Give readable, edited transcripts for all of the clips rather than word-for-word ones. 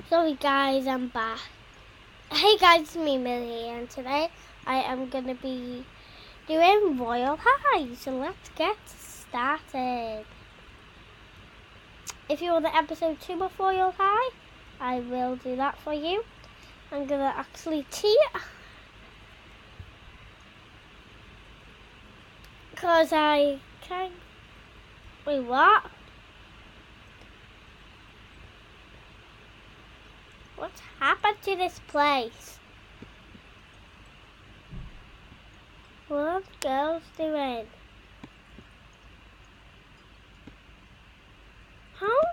Sorry guys, I'm back. Hey guys, it's me Millie, and today I am going to be doing Royal High. So let's get started. If you want the episode 2 of Royal High, I will do that for you. I'm going to actually cheat, because I can... Wait, what? What's happened to this place? What are the girls doing? Huh?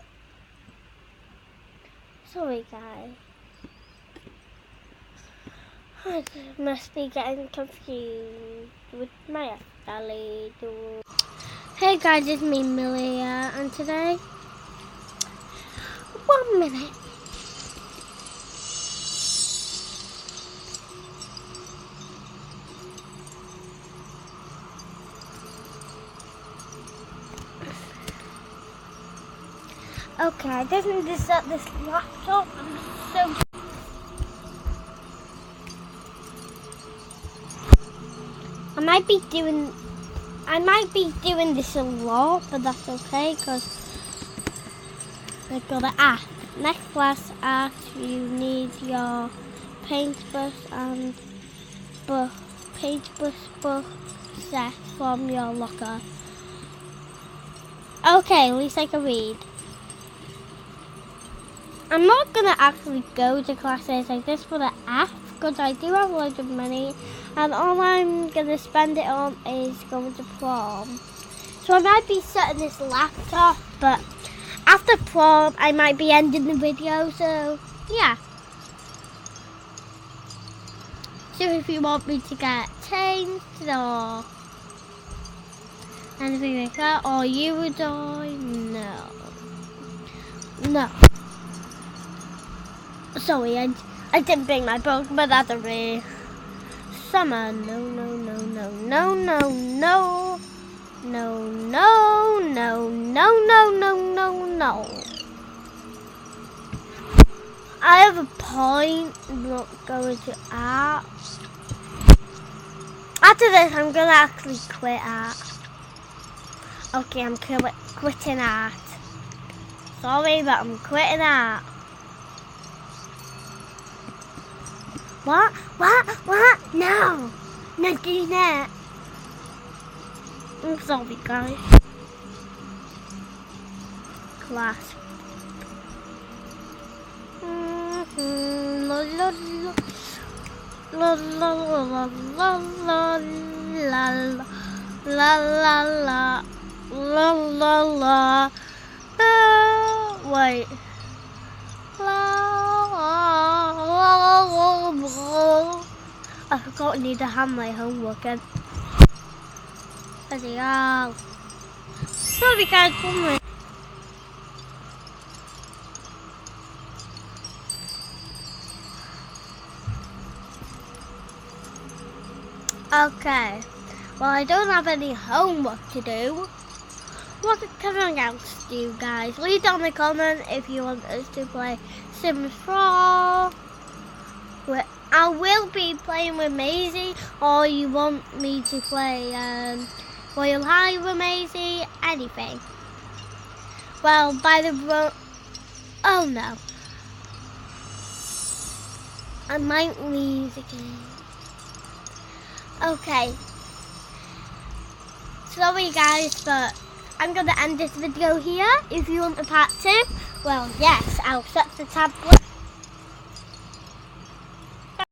Sorry guys. I must be getting confused with my belly. Hey guys, it's me Milia, and today... 1 minute. Okay, I just need to set this laptop. I might be doing this a lot, but that's okay because I've got an app. Next class art, you need your paintbrush and paintbrush book set from your locker. Okay, at least I can read. I'm not going to actually go to classes like this for the app because I do have loads of money and all I'm going to spend it on is going to prom. So I might be setting this laptop, but after prom I might be ending the video, so yeah. So if you want me to get changed or anything like that, or you would die, no. Sorry, I didn't bring my book, but that's a real summer. No. I have a point. I'm not going to art. After this, I'm gonna actually quit art. Okay, I'm quitting art. Sorry, but I'm quitting art. What? No! Not doing that. I'm sorry, guys. Class. La la la la la la la la la la. Wait. I forgot I need to have my homework in. Bloody hell. Sorry guys, 1 minute. Okay. Well, I don't have any homework to do. What can I else do, guys? Leave down in the comment if you want us to play Sims 4. I will be playing with Maisie, or you want me to play Royal High with Maisie, anything. Well, by the oh no. I might leave again. Okay. Sorry guys, but I'm going to end this video here. If you want a part 2, well yes, I'll set the tablet